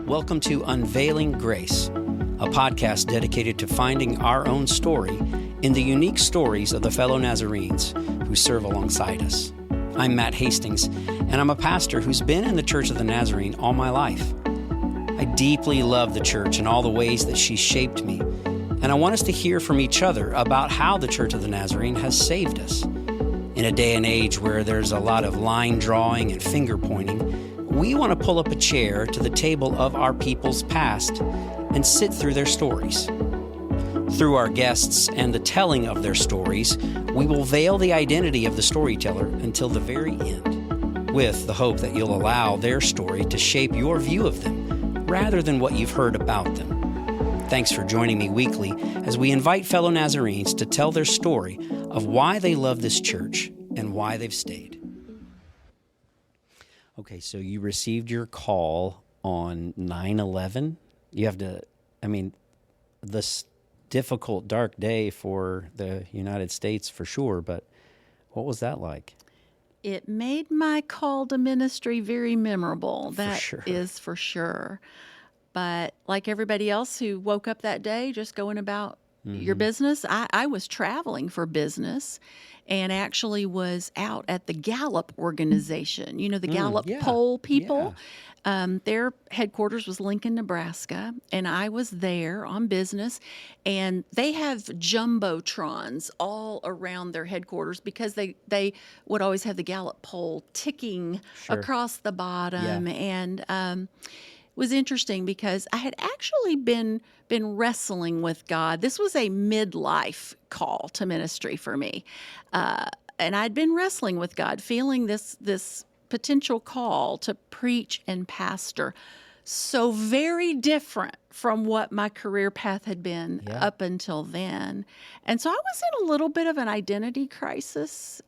Welcome to Unveiling Grace, a podcast dedicated to finding our own story in the unique stories of the fellow Nazarenes who serve alongside us. I'm Matt Hastings, and I'm a pastor who's been in the Church of the Nazarene all my life. I deeply love the church and all the ways that she's shaped me, and I want us to hear from each other about how the Church of the Nazarene has saved us. In a day and age where there's a lot of line drawing and finger pointing, we want to pull up a chair to the table of our people's past and sit through their stories. Through our guests and the telling of their stories, we will veil the identity of the storyteller until the very end, with the hope that you'll allow their story to shape your view of them, rather than what you've heard about them. Thanks for joining me weekly as we invite fellow Nazarenes to tell their story of why they love this church and why they've stayed. Okay, so you received your call on 9/11. You have to, this difficult, dark day for the United States for sure, but what was that like? It made my call to ministry very memorable. That is for sure. But like everybody else who woke up that day just going about your business, I was traveling for business and actually was out at the Gallup organization. You know, the Gallup poll people. Yeah. Their headquarters was Lincoln, Nebraska, and I was there on business. And they have jumbotrons all around their headquarters because they would always have the Gallup poll ticking across the bottom. Yeah. And was interesting because I had actually been wrestling with God. This was a midlife call to ministry for me. And I'd been wrestling with God, feeling this potential call to preach and pastor. So very different from what my career path had been up until then. And so I was in a little bit of an identity crisis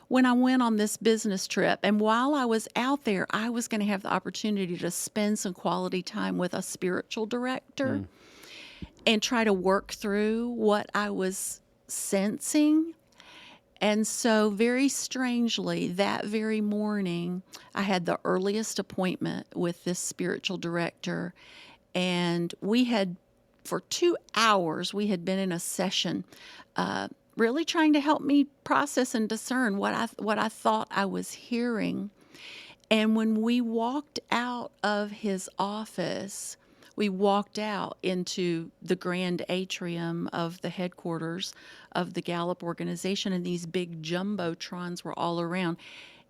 when I went on this business trip. And while I was out there, I was going to have the opportunity to spend some quality time with a spiritual director and try to work through what I was sensing. And so very strangely, that very morning, I had the earliest appointment with this spiritual director. And we had, for 2 hours, we had been in a session really trying to help me process and discern what I thought I was hearing. And when we walked out of his office, we walked out into the grand atrium of the headquarters of the Gallup organization, and these big jumbotrons were all around.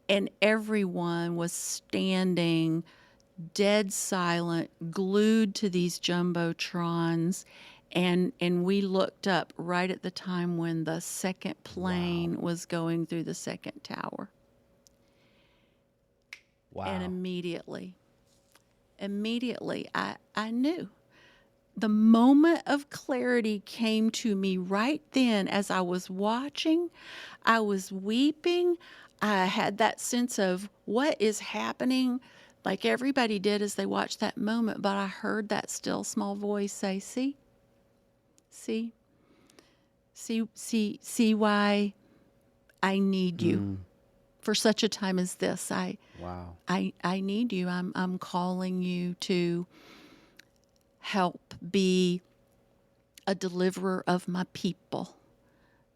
And everyone was standing dead silent, glued to these jumbotrons. And we looked up right at the time when the second plane was going through the second tower. Wow. And immediately, I knew. The moment of clarity came to me right then as I was watching. I was weeping. I had that sense of what is happening, like everybody did as they watched that moment. But I heard that still small voice say, See why I need you for such a time as this. I need you. I'm calling you to help be a deliverer of my people,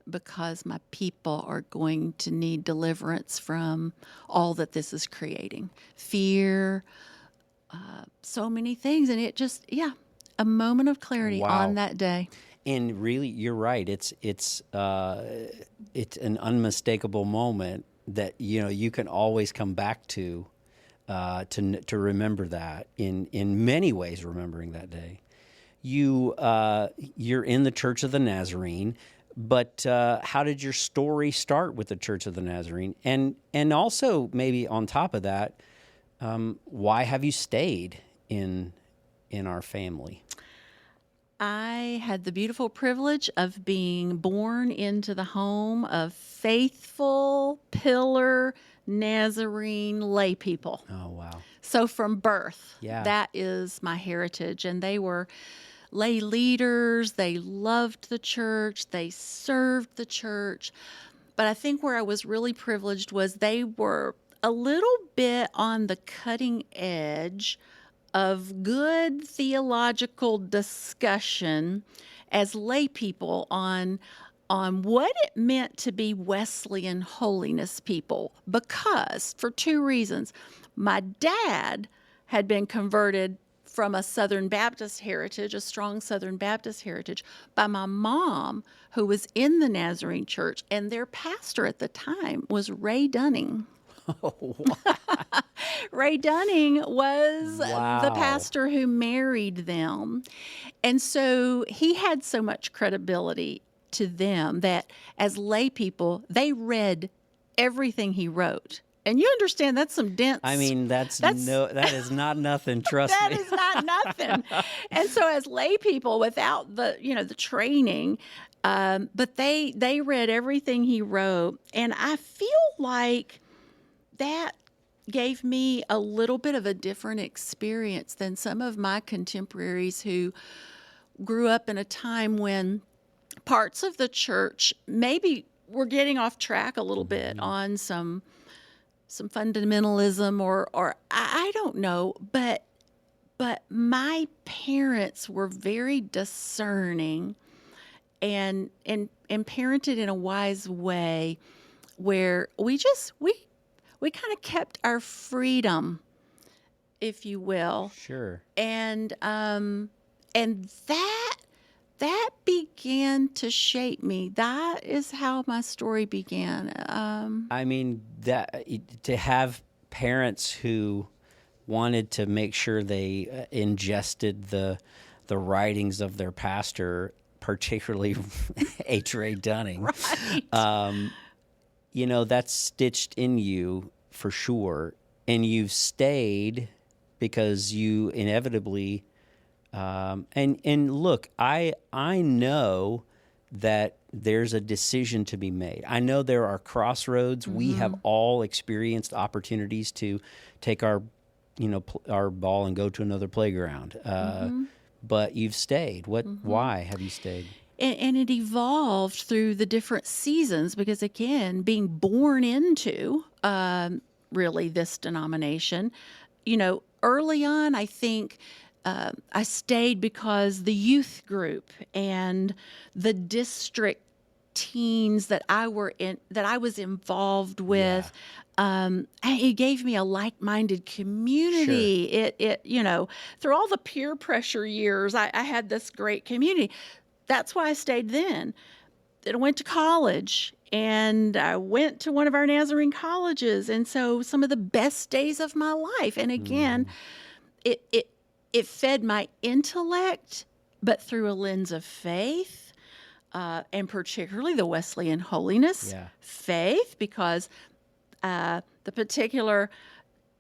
because my people are going to need deliverance from all that this is creating. Fear, so many things. And it just, a moment of clarity on that day. And really, you're right. It's an unmistakable moment that you can always come back to remember that in many ways. Remembering that day, you're in the Church of the Nazarene, but how did your story start with the Church of the Nazarene? And also maybe on top of that, why have you stayed in our family? I had the beautiful privilege of being born into the home of faithful pillar Nazarene lay people. Oh, wow. So from birth, that is my heritage. And they were lay leaders. They loved the church. They served the church. But I think where I was really privileged was they were a little bit on the cutting edge of good theological discussion as lay people on what it meant to be Wesleyan holiness people, because for two reasons. My dad had been converted from a Southern Baptist heritage, a strong Southern Baptist heritage, by my mom, who was in the Nazarene Church, and their pastor at the time was Ray Dunning. Oh, Ray Dunning was the wow. pastor who married them. And so he had so much credibility to them that as lay people, they read everything he wrote. And you understand that's some dense. I mean, that is not nothing. Trust that me. is not nothing. And so as lay people without the training, but they read everything he wrote. And I feel like that gave me a little bit of a different experience than some of my contemporaries who grew up in a time when parts of the church maybe were getting off track a little bit on some fundamentalism or I don't know, but my parents were very discerning and parented in a wise way where we kind of kept our freedom, if you will. Sure. And that began to shape me. That is how my story began. I mean, that to have parents who wanted to make sure they ingested the writings of their pastor, particularly H. Ray Dunning. Right. That's stitched in you for sure, and you've stayed because you inevitably. And look, I know that there's a decision to be made. I know there are crossroads. Mm-hmm. We have all experienced opportunities to take our ball and go to another playground. But you've stayed. Why have you stayed? And it evolved through the different seasons because, again, being born into really this denomination, early on, I think I stayed because the youth group and the district teens that I was involved with, it gave me a like-minded community. Sure. It through all the peer pressure years, I had this great community. That's why I stayed then. Then I went to college, and I went to one of our Nazarene colleges, and so some of the best days of my life. And again, it fed my intellect, but through a lens of faith, and particularly the Wesleyan holiness faith, because the particular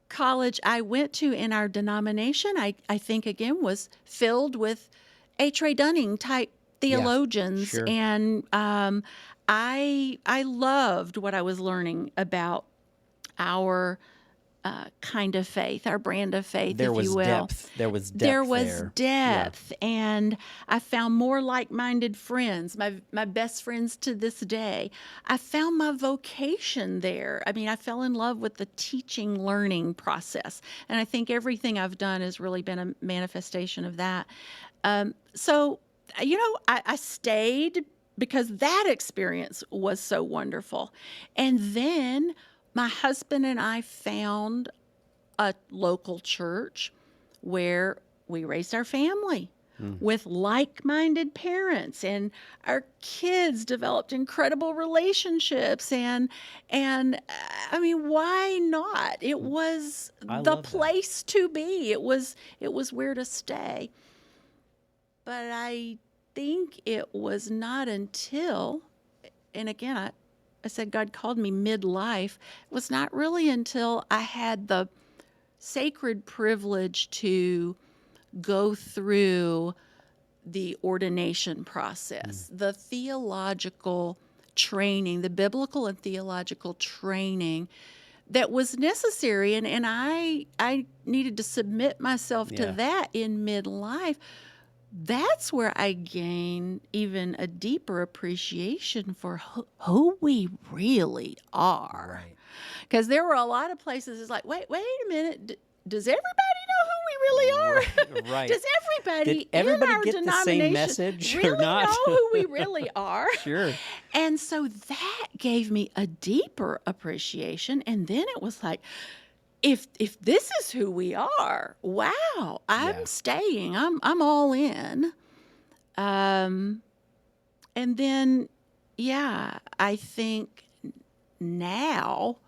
college I went to in our denomination, I think, again, was filled with H. Ray Dunning type theologians. Yeah, sure. And I loved what I was learning about our kind of faith, our brand of faith, if you will. There was depth. There was depth, and I found more like-minded friends, my best friends to this day. I found my vocation there. I mean, I fell in love with the teaching, learning process, and I think everything I've done has really been a manifestation of that. So, I stayed because that experience was so wonderful. And then my husband and I found a local church where we raised our family with like-minded parents, and our kids developed incredible relationships. And I mean, why not? It was the place to be. It was where to stay. But I think it was not until, and again, I said God called me midlife. It was not really until I had the sacred privilege to go through the ordination process, the theological training, the biblical and theological training that was necessary. And I needed to submit myself to that in midlife. That's where I gained even a deeper appreciation for who we really are. Because there were a lot of places it's like, wait a minute, does everybody know who we really are? Right. Does everybody Did everybody in our get the denomination same message or really not? know who we really are? Sure. And so that gave me a deeper appreciation. And then it was like, if this is who we are, wow, I'm staying. I'm all in. And then, I think now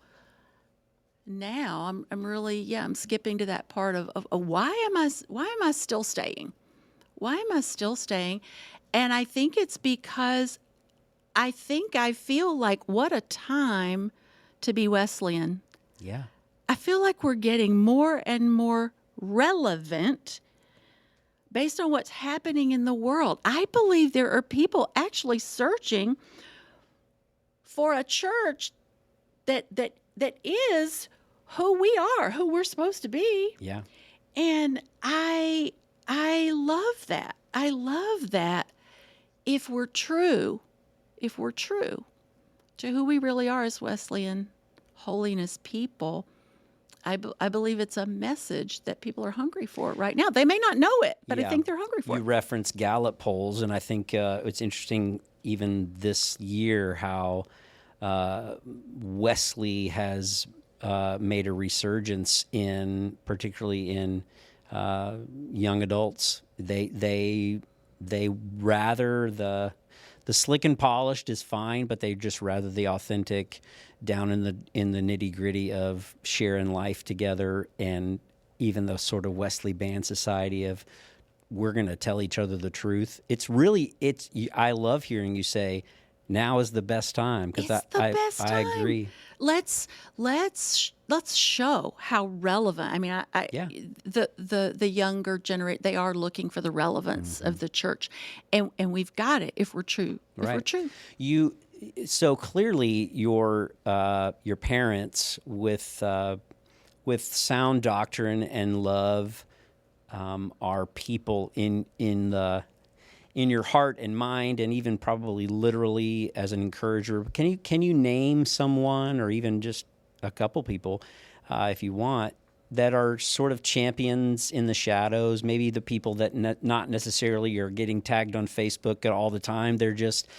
I'm really, I'm skipping to that part of why am I still staying? Why am I still staying? And I think it's because I feel like what a time to be Wesleyan. Yeah. I feel like we're getting more and more relevant based on what's happening in the world. I believe there are people actually searching for a church that is who we are, who we're supposed to be. Yeah. And I love that. I love that if we're true to who we really are as Wesleyan holiness people, I believe it's a message that people are hungry for right now. They may not know it, but I think they're hungry for it. You reference Gallup polls, and I think it's interesting even this year how Wesley has made a resurgence particularly in young adults. They rather the slick and polished is fine, but they just rather the authentic, down in the nitty gritty of sharing life together, and even the sort of Wesley band society of we're going to tell each other the truth. I love hearing you say now is the best time, because I agree. Let's show how relevant. I mean, the younger generation, they are looking for the relevance of the church, and we've got it if we're true. If we're true. So clearly your parents with sound doctrine and love are people in your heart and mind, and even probably literally as an encourager. Can you name someone, or even just a couple people, if you want, that are sort of champions in the shadows? Maybe the people that not necessarily are getting tagged on Facebook all the time. They're just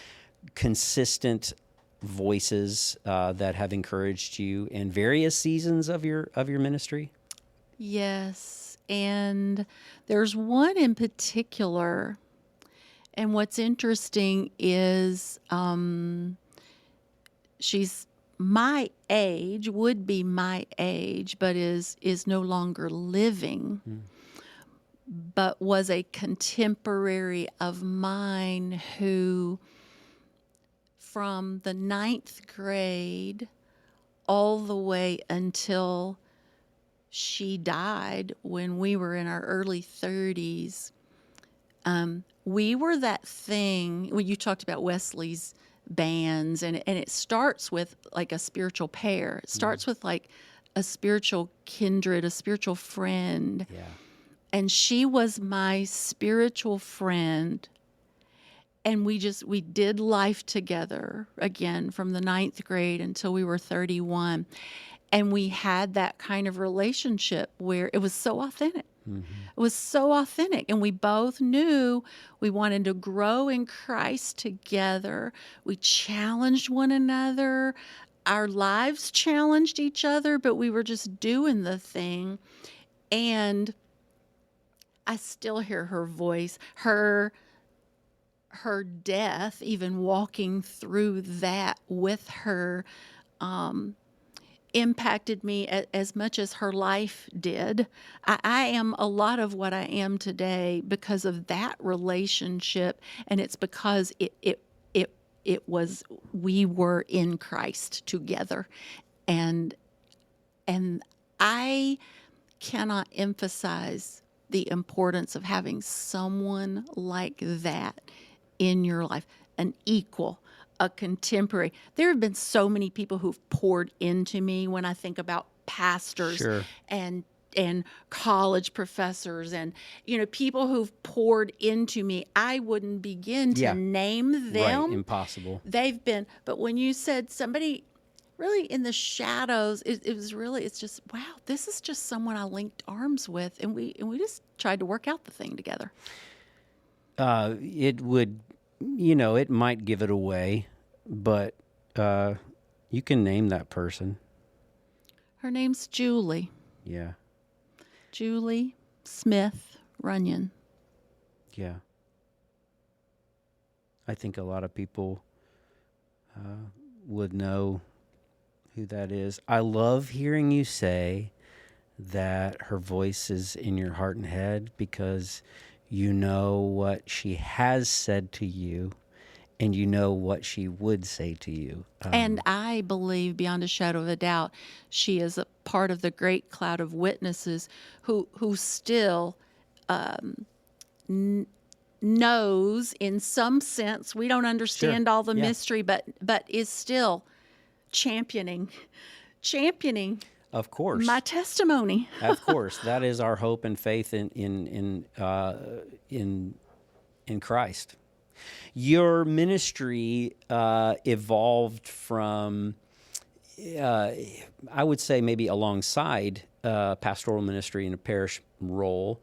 consistent voices that have encouraged you in various seasons of your ministry. Yes, and there's one in particular. And what's interesting is she's my age, would be my age, but is no longer living, but was a contemporary of mine who, from the 9th grade all the way until she died when we were in our early 30s, we were that thing. When you talked about Wesley's bands, and it starts with like a spiritual pair. It starts with like a spiritual kindred, a spiritual friend. Yeah. And she was my spiritual friend. And we did life together again from the 9th grade until we were 31. And we had that kind of relationship where it was so authentic. It was so authentic. And we both knew we wanted to grow in Christ together. We challenged one another. Our lives challenged each other, but we were just doing the thing. And I still hear her voice, her death, even walking through that with her, impacted me as much as her life did. I am a lot of what I am today because of that relationship, and it's because it was, we were in Christ together, and I cannot emphasize the importance of having someone like that in your life, an equal, a contemporary. There have been so many people who've poured into me when I think about pastors and college professors and people who've poured into me. I wouldn't begin to name them. Right, impossible. They've been, but when you said somebody really in the shadows. It was really, it's just, wow, this is just someone I linked arms with, and we just tried to work out the thing together. It would, it might give it away, but you can name that person. Her name's Julie. Yeah. Julie Smith Runyan. Yeah. I think a lot of people would know who that is. I love hearing you say that her voice is in your heart and head, because you know what she has said to you, and you know what she would say to you. And I believe beyond a shadow of a doubt, she is a part of the great cloud of witnesses who still knows in some sense. We don't understand all the mystery, but is still championing of course, my testimony. Of course, that is our hope and faith in Christ. Your ministry evolved from, I would say, maybe alongside pastoral ministry in a parish role,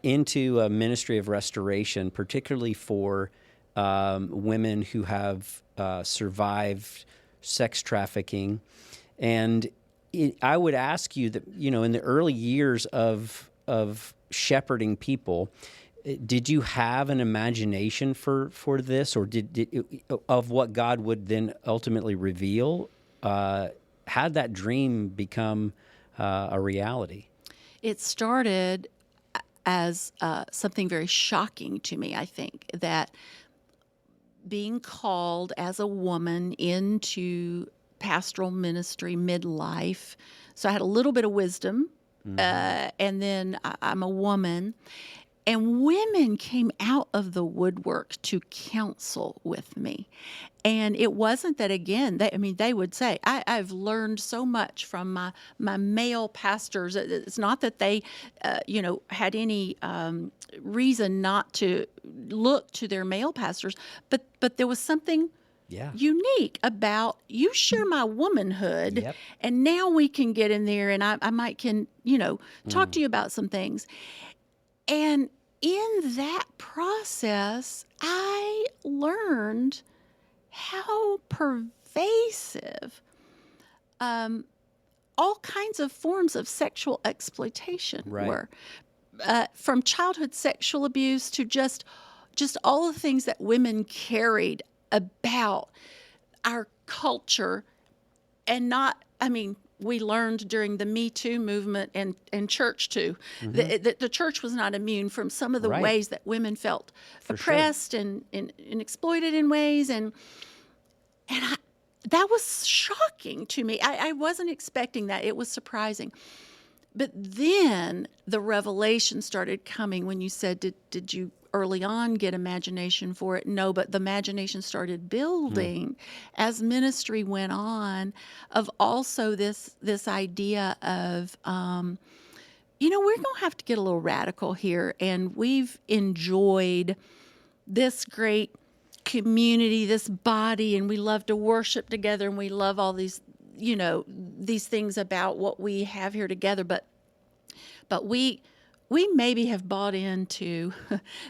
into a ministry of restoration, particularly for women who have survived sex trafficking. And I would ask you that, in the early years of shepherding people, did you have an imagination for this, or of what God would then ultimately reveal? Had that dream become a reality? It started as something very shocking to me, I think, that being called as a woman into pastoral ministry midlife. So I had a little bit of wisdom, and then I'm a woman. And women came out of the woodwork to counsel with me. And it wasn't that, again, they would say, I've learned so much from my male pastors. It's not that they, had any reason not to look to their male pastors, but there was something unique about, you share my womanhood, and now we can get in there, and I might can, talk to you about some things. And in that process, I learned how pervasive all kinds of forms of sexual exploitation were. From childhood sexual abuse to just all the things that women carried about our culture, and we learned during the Me Too movement and church too, that the church was not immune from some of the ways that women felt oppressed and exploited in ways. And that was shocking to me. I wasn't expecting that. It was surprising. But then the revelation started coming when you said, did you early on get imagination for it? No, but the imagination started building as ministry went on, of also this idea of, we're going to have to get a little radical here. And we've enjoyed this great community, this body, and we love to worship together, and we love all these, these things about what we have here together. But we maybe have bought into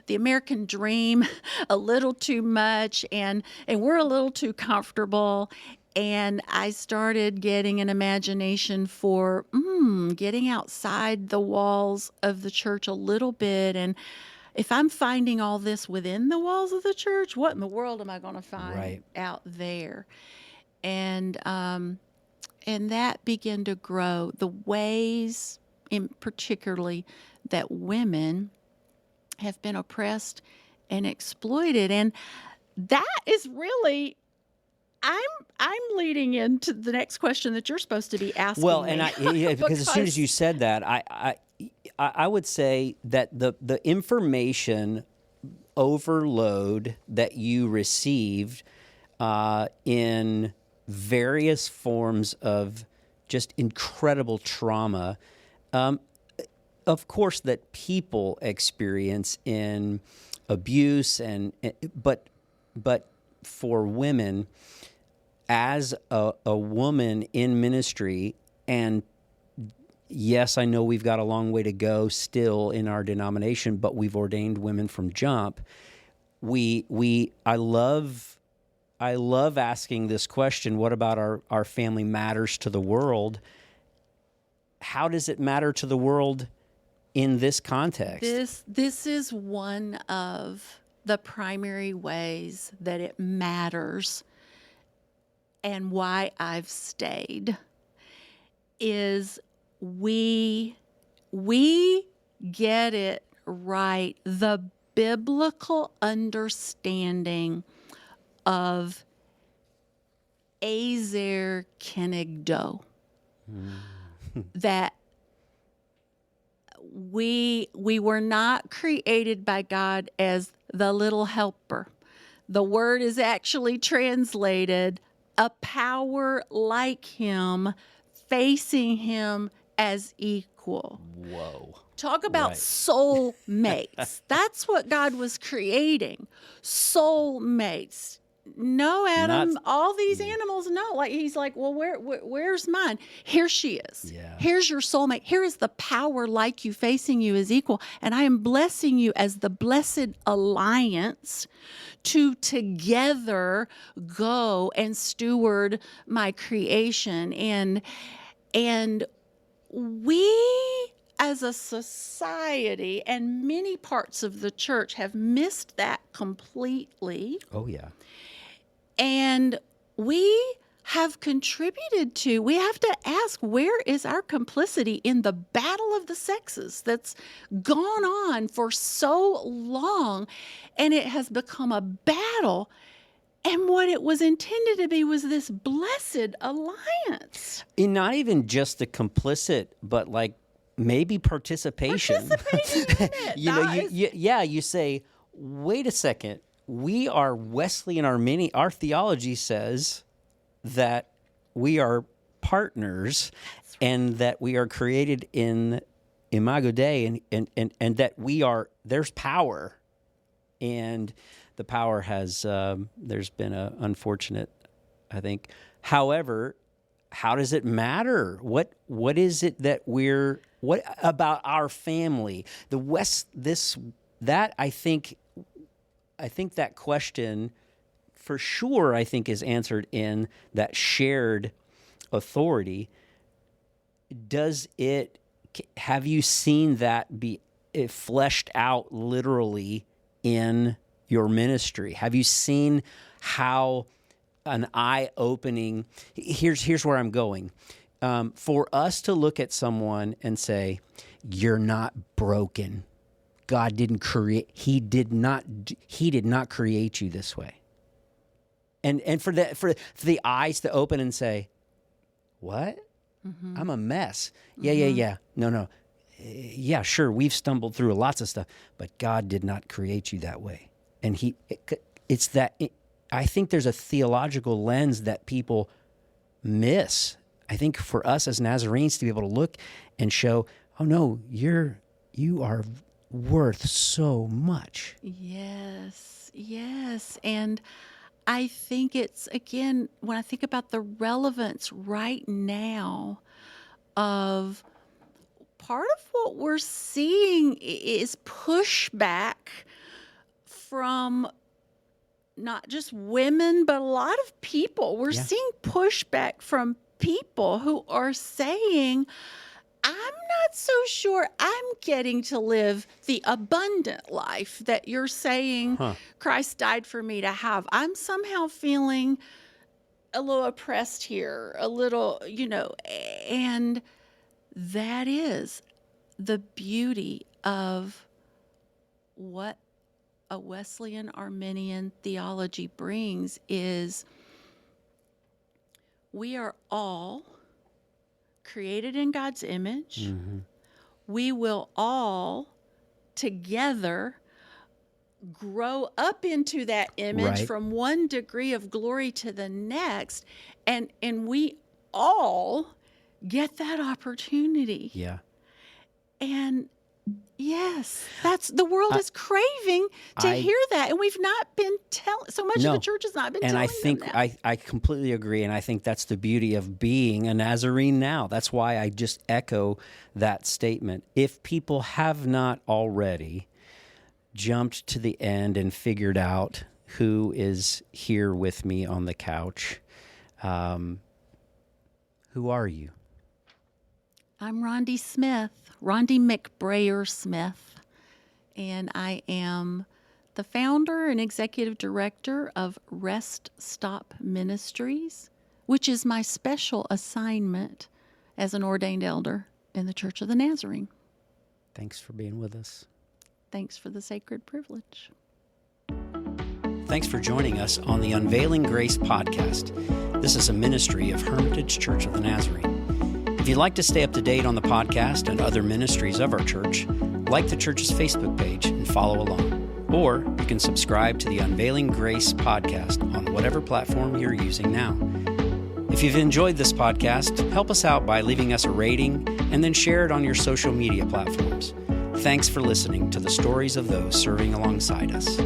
the American dream a little too much, and we're a little too comfortable. And I started getting an imagination for getting outside the walls of the church a little bit. And if I'm finding all this within the walls of the church, what in the world am I going to find out there? And that began to grow. The ways, particularly, that women have been oppressed and exploited. And that is really, I'm leading into the next question that you're supposed to be asking. Well, me. and because as soon as you said that, I would say that the information overload that you received in various forms of just incredible trauma, of course, that people experience in abuse, but for women, as a woman in ministry, and yes, I know we've got a long way to go still in our denomination, but we've ordained women from jump. I love asking this question, what about our family matters to the world? How does it matter to the world in this context? This is one of the primary ways that it matters, and why I've stayed is we get it right, the biblical understanding of Ezer Kenegdo, that we were not created by God as the little helper. The word is actually translated a power like him, facing him as equal. Whoa. Talk about Right. soulmates. That's what God was creating. Soulmates. No, Adam, all these animals, no. Like, he's like, well, where's mine? Here she is. Yeah. Here's your soulmate. Here is the power like you, facing you as equal. And I am blessing you as the blessed alliance to together go and steward my creation. And we, as a society, and many parts of the church, have missed that completely. Oh, yeah. And we have contributed to, we have to ask, where is our complicity in the battle of the sexes that's gone on for so long, and it has become a battle, and what it was intended to be was this blessed alliance. And not even just the complicit, but like maybe participation. Participating in it. You say, wait a second, we are Wesleyan Arminian. Our theology says that we are partners, and that we are created in Imago Dei, and that there's power, and the power has, there's been an unfortunate, I think. However, how does it matter? What is it that what about our family? I think that question for sure, I think, is answered in that shared authority. Have you seen that be fleshed out literally in your ministry? Have you seen how an eye-opening? Here's where I'm going. For us to look at someone and say, "You're not broken. God didn't create. He did not create you this way." And for the eyes to open and say, "What? Mm-hmm. I'm a mess." Yeah. No. Yeah, sure. We've stumbled through lots of stuff, but God did not create you that way. And I think there's a theological lens that people miss. I think for us as Nazarenes to be able to look and show, oh no, you are worth so much. Yes. And I think it's, again, when I think about the relevance right now of part of what we're seeing is pushback from not just women, but a lot of people. We're seeing pushback from people who are saying, I'm not so sure I'm getting to live the abundant life that you're saying Christ died for me to have. I'm somehow feeling a little oppressed here, a little, and that is the beauty of what a Wesleyan Arminian theology brings is we are all created in God's image. Mm-hmm. We will all together grow up into that image from one degree of glory to the next, and we all get that opportunity. Yeah. And Yes, that's the world is craving to hear that, and we've not been telling. So much of the church has not been telling them that. I completely agree, and I think that's the beauty of being a Nazarene now. That's why I just echo that statement. If people have not already jumped to the end and figured out who is here with me on the couch, who are you? I'm Rhondy Smith, Rhondy McBrayer Smith, and I am the founder and executive director of Rest Stop Ministries, which is my special assignment as an ordained elder in the Church of the Nazarene. Thanks for being with us. Thanks for the sacred privilege. Thanks for joining us on the Unveiling Grace podcast. This is a ministry of Hermitage Church of the Nazarene. If you'd like to stay up to date on the podcast and other ministries of our church, like the church's Facebook page and follow along. Or you can subscribe to the Unveiling Grace podcast on whatever platform you're using now. If you've enjoyed this podcast, help us out by leaving us a rating and then share it on your social media platforms. Thanks for listening to the stories of those serving alongside us.